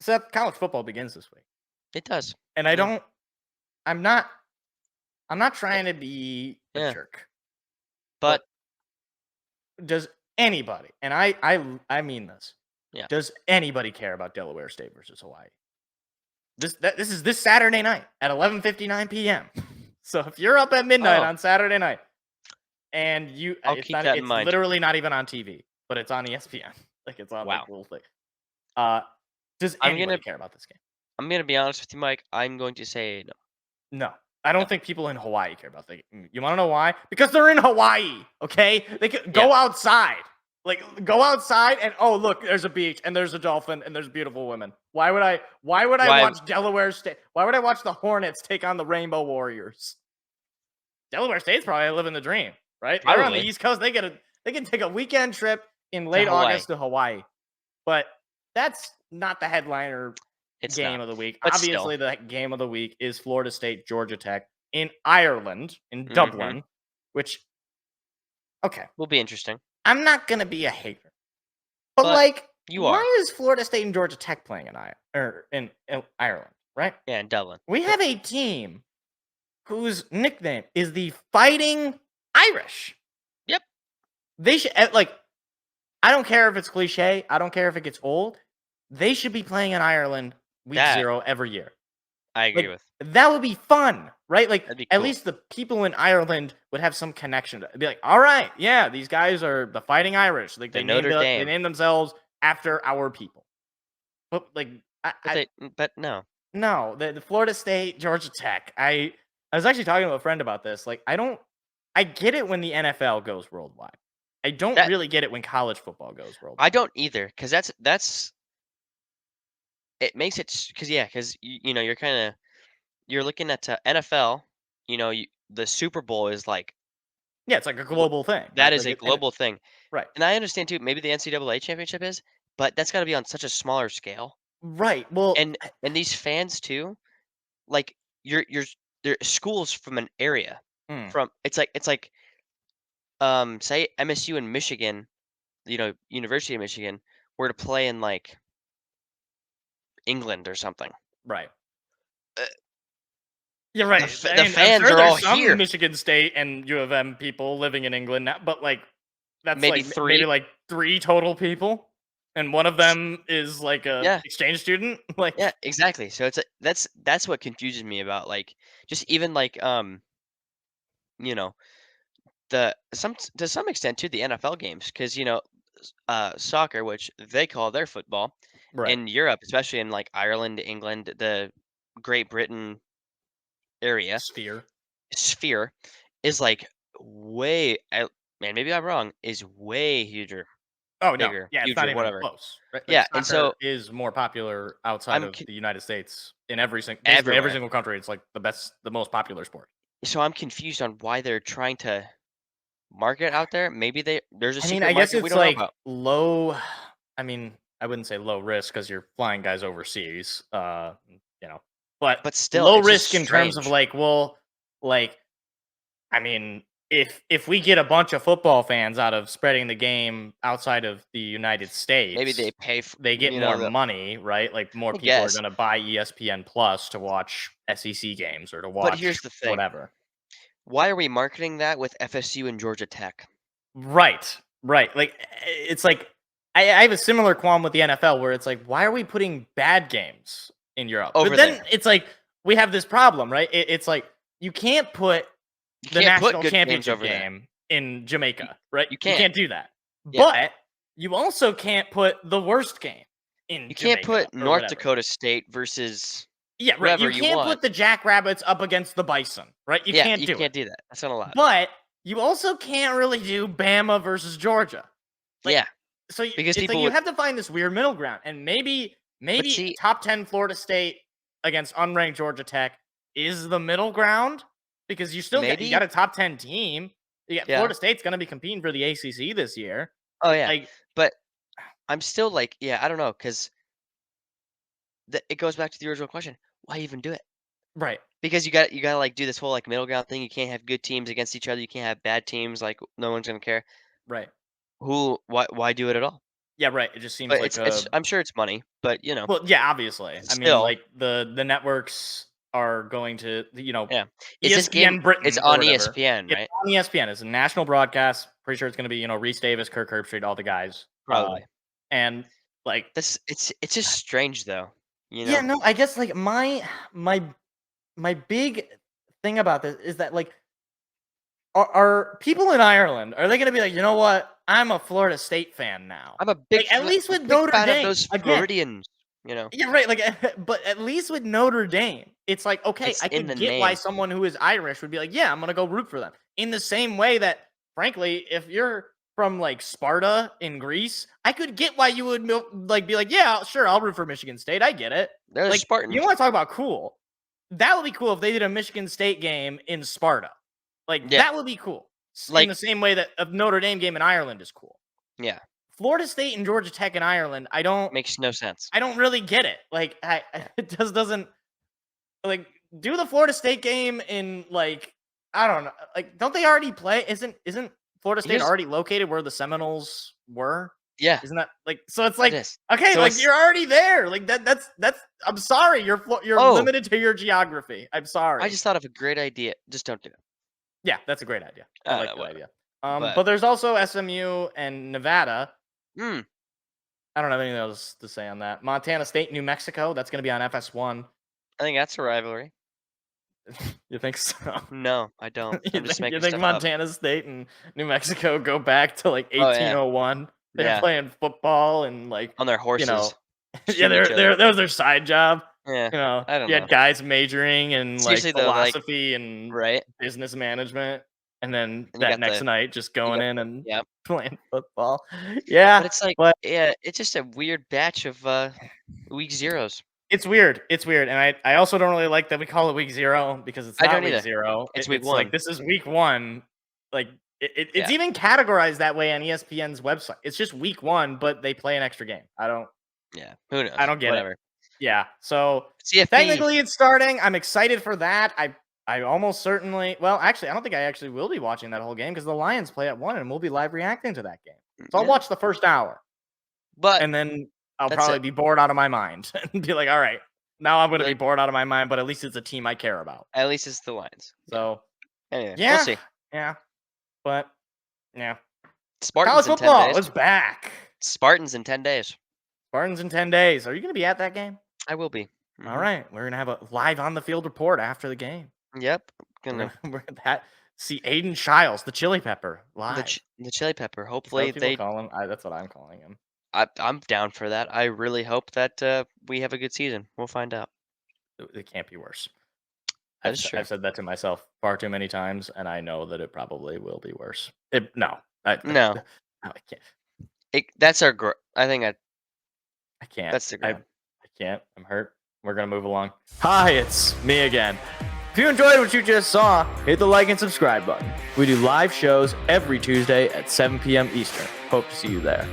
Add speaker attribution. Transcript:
Speaker 1: Seth, college football begins this week,
Speaker 2: It does.
Speaker 1: and I
Speaker 2: Yeah.
Speaker 1: don't. I'm not. I'm not
Speaker 2: Eh,
Speaker 1: trying to be a
Speaker 2: yeah.
Speaker 1: jerk, but
Speaker 2: But
Speaker 1: does anybody? And I mean this.
Speaker 2: yeah.
Speaker 1: Does anybody care about Delaware State versus Hawaii? This is this Saturday night at 11:59 p.m. So if you're up at midnight
Speaker 2: Oh,
Speaker 1: on Saturday night and
Speaker 2: I'll
Speaker 1: it's
Speaker 2: keep
Speaker 1: not.
Speaker 2: that in
Speaker 1: It's
Speaker 2: mind.
Speaker 1: literally not even on TV, but it's on ESPN. Like it's on like
Speaker 2: Wow.
Speaker 1: the little thing. Uh, does
Speaker 2: I'm gonna
Speaker 1: anybody care about this game?
Speaker 2: I'm gonna be honest with you, Mike. I'm going to say no.
Speaker 1: No. I don't
Speaker 2: No.
Speaker 1: think people in Hawaii care about that. You want to know why? Because they're in Hawaii, okay? They can
Speaker 2: Yeah.
Speaker 1: go outside. Like go outside and oh look, there's a beach and there's a dolphin and there's beautiful women. Why would I
Speaker 2: Why?
Speaker 1: watch Delaware State? Why would I watch the Hornets take on the Rainbow Warriors? Delaware State's probably living the dream, right? They're on the
Speaker 2: Probably
Speaker 1: East Coast. They can take a weekend trip in
Speaker 2: to
Speaker 1: late
Speaker 2: Hawaii.
Speaker 1: August to Hawaii. But that's not the headliner
Speaker 2: It's
Speaker 1: game
Speaker 2: not.
Speaker 1: of the week.
Speaker 2: But still.
Speaker 1: Obviously, the game of the week is Florida State, Georgia Tech in Ireland, in
Speaker 2: Mm-hmm.
Speaker 1: Dublin, which, okay,
Speaker 2: Will be interesting.
Speaker 1: I'm not going to be a hater. But,
Speaker 2: But
Speaker 1: like,
Speaker 2: you are.
Speaker 1: why is Florida State and Georgia Tech playing in Ireland, right?
Speaker 2: Yeah, in Dublin.
Speaker 1: We
Speaker 2: Yep.
Speaker 1: have a team whose nickname is the Fighting Irish.
Speaker 2: Yep.
Speaker 1: They should, like, I don't care if it's cliche. I don't care if it gets old. They should be playing in Ireland week
Speaker 2: That
Speaker 1: 0 every year.
Speaker 2: I agree
Speaker 1: Like,
Speaker 2: with.
Speaker 1: that would be fun, right? Like,
Speaker 2: That'd be
Speaker 1: at
Speaker 2: cool.
Speaker 1: least the people in Ireland would have some connection to it. Be like, all right, yeah, these guys are the Fighting Irish. Like,
Speaker 2: The
Speaker 1: they
Speaker 2: Notre Dame.
Speaker 1: named themselves after our people. But like,
Speaker 2: But no.
Speaker 1: no, the Florida State, Georgia Tech. I was actually talking to a friend about this. Like, I get it when the NFL goes worldwide. I don't
Speaker 2: That
Speaker 1: really get it when college football goes
Speaker 2: I
Speaker 1: worldwide.
Speaker 2: don't either, because that's it makes it because you know you're looking at NFL. The Super Bowl is like
Speaker 1: Yeah, it's like a
Speaker 2: wh-
Speaker 1: global thing,
Speaker 2: that
Speaker 1: right?
Speaker 2: is a
Speaker 1: And
Speaker 2: global thing,
Speaker 1: right,
Speaker 2: and I understand too. Maybe the NCAA championship is, but that's got to be on such a smaller scale.
Speaker 1: right. Well,
Speaker 2: And these fans too, like you're they're schools from an area.
Speaker 1: mm,
Speaker 2: From it's like say MSU in Michigan, University of Michigan, were to play in like England or something.
Speaker 1: right.
Speaker 2: Uh,
Speaker 1: You're
Speaker 2: the
Speaker 1: right.
Speaker 2: f-
Speaker 1: I
Speaker 2: the
Speaker 1: mean, I'm
Speaker 2: fans
Speaker 1: sure
Speaker 2: are all
Speaker 1: there's some
Speaker 2: here.
Speaker 1: Michigan State and U of M people living in England now, but like that's
Speaker 2: Maybe
Speaker 1: like maybe
Speaker 2: three.
Speaker 1: like 3 total people, and one of
Speaker 2: S-
Speaker 1: them is like a
Speaker 2: Yeah,
Speaker 1: exchange student. Like,
Speaker 2: yeah, exactly. So that's what confuses me about like just even like you know to some extent to the NFL games because soccer, which they call their football
Speaker 1: right,
Speaker 2: in Europe, especially in like Ireland, England, the Great Britain area
Speaker 1: sphere.
Speaker 2: sphere, is like way. Man, maybe I'm wrong. Is way
Speaker 1: Oh no,
Speaker 2: bigger,
Speaker 1: yeah, it's not
Speaker 2: huger,
Speaker 1: even
Speaker 2: whatever.
Speaker 1: close. Right, like
Speaker 2: Yeah, and
Speaker 1: soccer
Speaker 2: so
Speaker 1: is more popular outside
Speaker 2: I'm
Speaker 1: of
Speaker 2: con-
Speaker 1: the United States in basically every
Speaker 2: everywhere.
Speaker 1: single country. It's like the most popular sport.
Speaker 2: So I'm confused on why they're trying to market out there. Maybe there's a
Speaker 1: I mean,
Speaker 2: secret
Speaker 1: I guess
Speaker 2: market we
Speaker 1: it's
Speaker 2: don't know
Speaker 1: like
Speaker 2: about.
Speaker 1: low. I mean, I wouldn't say low risk because you're flying guys overseas. You know, but
Speaker 2: But still,
Speaker 1: low
Speaker 2: it's just
Speaker 1: risk in terms of
Speaker 2: strange.
Speaker 1: like, well, like I mean, if we get a bunch of football fans out of spreading the game outside of the United
Speaker 2: Maybe they
Speaker 1: States,
Speaker 2: pay
Speaker 1: they get more
Speaker 2: the
Speaker 1: money, right? Like more
Speaker 2: I
Speaker 1: people are
Speaker 2: guess.
Speaker 1: going to buy ESPN Plus to watch SEC games or to
Speaker 2: But
Speaker 1: watch
Speaker 2: here's the thing.
Speaker 1: whatever.
Speaker 2: Why are we marketing that with FSU and Georgia Tech?
Speaker 1: Right. Right. Like it's like I have a similar qualm with the NFL where it's like, why are we putting bad games in Europe? But
Speaker 2: Over
Speaker 1: then
Speaker 2: there.
Speaker 1: it's like we have this problem, right? It's like you can't put
Speaker 2: You
Speaker 1: the
Speaker 2: can't put
Speaker 1: national
Speaker 2: good games
Speaker 1: championship
Speaker 2: over there.
Speaker 1: game in
Speaker 2: You
Speaker 1: Jamaica, right?
Speaker 2: you
Speaker 1: You
Speaker 2: can't.
Speaker 1: can't do that.
Speaker 2: Yeah.
Speaker 1: But you also can't put the worst game in
Speaker 2: You can't
Speaker 1: Jamaica
Speaker 2: put
Speaker 1: or
Speaker 2: North
Speaker 1: whatever.
Speaker 2: Dakota State versus
Speaker 1: Yeah, right.
Speaker 2: whoever
Speaker 1: You
Speaker 2: you
Speaker 1: can't
Speaker 2: want.
Speaker 1: put the Jackrabbits up against the Bison, right? You
Speaker 2: Yeah,
Speaker 1: can't
Speaker 2: you
Speaker 1: do it.
Speaker 2: can't do that. That's not allowed.
Speaker 1: But you also can't really do Bama versus Georgia. Like,
Speaker 2: Yeah,
Speaker 1: so
Speaker 2: because
Speaker 1: it's like
Speaker 2: people
Speaker 1: you
Speaker 2: would
Speaker 1: have to find this weird middle ground, and
Speaker 2: but
Speaker 1: maybe
Speaker 2: see,
Speaker 1: top 10 Florida State against unranked Georgia Tech is the middle ground because you got
Speaker 2: maybe?
Speaker 1: a top 10 team. You got
Speaker 2: Yeah.
Speaker 1: Florida State's going to be competing for the ACC this year.
Speaker 2: Oh, yeah.
Speaker 1: Like,
Speaker 2: But I'm still like, yeah, I don't know, 'cause it goes back to the original question. Why even do it?
Speaker 1: right,
Speaker 2: Because you gotta, like, do this whole, like, middle ground thing. You can't have good teams against each other. You can't have bad teams, like, no one's gonna care.
Speaker 1: right.
Speaker 2: Why do it at all?
Speaker 1: Yeah, right. It just seems
Speaker 2: But
Speaker 1: like
Speaker 2: it's
Speaker 1: a
Speaker 2: I'm sure it's money, but,
Speaker 1: well, yeah, obviously. I mean,
Speaker 2: still,
Speaker 1: like the networks are going to,
Speaker 2: yeah. Is this game
Speaker 1: ESPN
Speaker 2: it's
Speaker 1: Britain or
Speaker 2: on
Speaker 1: whatever.
Speaker 2: ESPN,
Speaker 1: It's
Speaker 2: right?
Speaker 1: on ESPN. It's a national broadcast. Pretty sure it's going to be, Reese Davis, Kirk Herbstreit, all the guys.
Speaker 2: Probably.
Speaker 1: And like,
Speaker 2: It's just strange though, you
Speaker 1: yeah,
Speaker 2: know?
Speaker 1: no, I guess like my my big thing about this is that like, are people in Ireland, are they going to be like, you know what? I'm a Florida State fan now.
Speaker 2: I'm a
Speaker 1: Like at least with
Speaker 2: big
Speaker 1: Notre
Speaker 2: fan of
Speaker 1: Dame,
Speaker 2: those
Speaker 1: again.
Speaker 2: Floridians, you know?
Speaker 1: Yeah, right. Like, but at least with Notre Dame, it's like, okay,
Speaker 2: It's
Speaker 1: I
Speaker 2: in
Speaker 1: could
Speaker 2: the
Speaker 1: get why
Speaker 2: name.
Speaker 1: someone who is Irish would be like, yeah, I'm gonna go root for them. In the same way that, frankly, if you're from like Sparta in Greece, I could get why you would like be like, yeah, sure, I'll root for Michigan State. I get it.
Speaker 2: They're the
Speaker 1: Like, you
Speaker 2: Spartans.
Speaker 1: want to talk about cool? That would be cool if they did a Michigan State game in Sparta. Like,
Speaker 2: Yeah.
Speaker 1: that would be cool. In
Speaker 2: Like,
Speaker 1: the same way that a Notre Dame game in Ireland is cool.
Speaker 2: yeah,
Speaker 1: Florida State and Georgia Tech in Ireland,
Speaker 2: makes no sense.
Speaker 1: I don't really get it. Like, it just doesn't like do the Florida State game in like I don't know. Like, don't they already play? Isn't Florida State
Speaker 2: Here's
Speaker 1: already located where the Seminoles were?
Speaker 2: Yeah,
Speaker 1: Isn't that like so? It's
Speaker 2: it
Speaker 1: like
Speaker 2: is.
Speaker 1: okay,
Speaker 2: So
Speaker 1: like
Speaker 2: it's
Speaker 1: you're already there. Like that's. I'm sorry, you're
Speaker 2: Oh,
Speaker 1: limited to your geography. I'm
Speaker 2: I
Speaker 1: sorry.
Speaker 2: just thought of a great idea. Just don't do it.
Speaker 1: Yeah, that's a great idea. I like that
Speaker 2: Whatever.
Speaker 1: idea.
Speaker 2: But
Speaker 1: But there's also SMU and Nevada.
Speaker 2: mm,
Speaker 1: I don't have anything else to say on that. Montana State, New Mexico. That's going to be on FS1.
Speaker 2: I think that's a rivalry.
Speaker 1: You think so?
Speaker 2: No, I don't.
Speaker 1: You
Speaker 2: I'm just
Speaker 1: think you
Speaker 2: making
Speaker 1: think
Speaker 2: stuff up.
Speaker 1: Montana State and New Mexico go back to like
Speaker 2: Oh, yeah.
Speaker 1: 1801? They're
Speaker 2: Yeah.
Speaker 1: playing football and like
Speaker 2: On their
Speaker 1: you
Speaker 2: horses,
Speaker 1: know, yeah,
Speaker 2: shooting each other.
Speaker 1: that was their side job.
Speaker 2: Yeah, I don't
Speaker 1: You had
Speaker 2: know.
Speaker 1: guys majoring in like
Speaker 2: Seriously though, like
Speaker 1: philosophy and
Speaker 2: right?
Speaker 1: business management, and then
Speaker 2: And
Speaker 1: that next night just
Speaker 2: you
Speaker 1: going
Speaker 2: got
Speaker 1: in
Speaker 2: the
Speaker 1: and
Speaker 2: yeah.
Speaker 1: playing football. Yeah,
Speaker 2: But it's like,
Speaker 1: but
Speaker 2: yeah, it's just a weird batch of week zeros.
Speaker 1: it's weird. It's weird, and I also don't really like that we call it week 0 because it's
Speaker 2: I
Speaker 1: not
Speaker 2: don't
Speaker 1: week
Speaker 2: either.
Speaker 1: 0.
Speaker 2: It's week
Speaker 1: It's like
Speaker 2: one.
Speaker 1: this is week 1. Like it's
Speaker 2: Yeah,
Speaker 1: even categorized that way on ESPN's website. It's just week 1, but they play an extra game.
Speaker 2: yeah. Who
Speaker 1: I
Speaker 2: knows?
Speaker 1: don't get it.
Speaker 2: Whatever.
Speaker 1: Yeah. So
Speaker 2: CFP.
Speaker 1: technically it's starting. I'm excited for that. I almost certainly well, actually, I don't think I actually will be watching that whole game because the Lions play at 1 and we'll be live reacting to that game. So I'll
Speaker 2: Yeah,
Speaker 1: watch the first hour.
Speaker 2: but
Speaker 1: And then I'll
Speaker 2: that's
Speaker 1: probably
Speaker 2: it.
Speaker 1: be bored out of my mind and be like, all right, now I'm going to be
Speaker 2: Like
Speaker 1: bored out of my mind, but at least it's a team I care about.
Speaker 2: at least it's the Lions. Yeah.
Speaker 1: So,
Speaker 2: Anyway, we'll
Speaker 1: yeah,
Speaker 2: see.
Speaker 1: yeah, but yeah. College
Speaker 2: Spartans in 10
Speaker 1: football
Speaker 2: days.
Speaker 1: is back.
Speaker 2: Spartans in 10 days.
Speaker 1: Spartans in 10 days. Are you going to be at that game?
Speaker 2: I will be.
Speaker 1: All right. We're going to have a live on the field report after the game.
Speaker 2: Yep.
Speaker 1: We're gonna see Aiden Childs, the chili pepper, live.
Speaker 2: The chili pepper.
Speaker 1: Is that
Speaker 2: Hopefully
Speaker 1: what people call him? That's what I'm calling him.
Speaker 2: I'm down for that. I really hope that we have a good season. We'll find out.
Speaker 1: It can't be worse.
Speaker 2: That is true.
Speaker 1: I've said that to myself far too many times, and I know that it probably will be worse. No,
Speaker 2: No,
Speaker 1: no, I can't.
Speaker 2: that's our. I think
Speaker 1: I can't.
Speaker 2: that's the
Speaker 1: I
Speaker 2: ground.
Speaker 1: can't. I'm hurt. We're gonna move along. Hi, it's me again. If you enjoyed what you just saw, hit the like and subscribe button. We do live shows every Tuesday at 7 p.m. Eastern. Hope to see you there.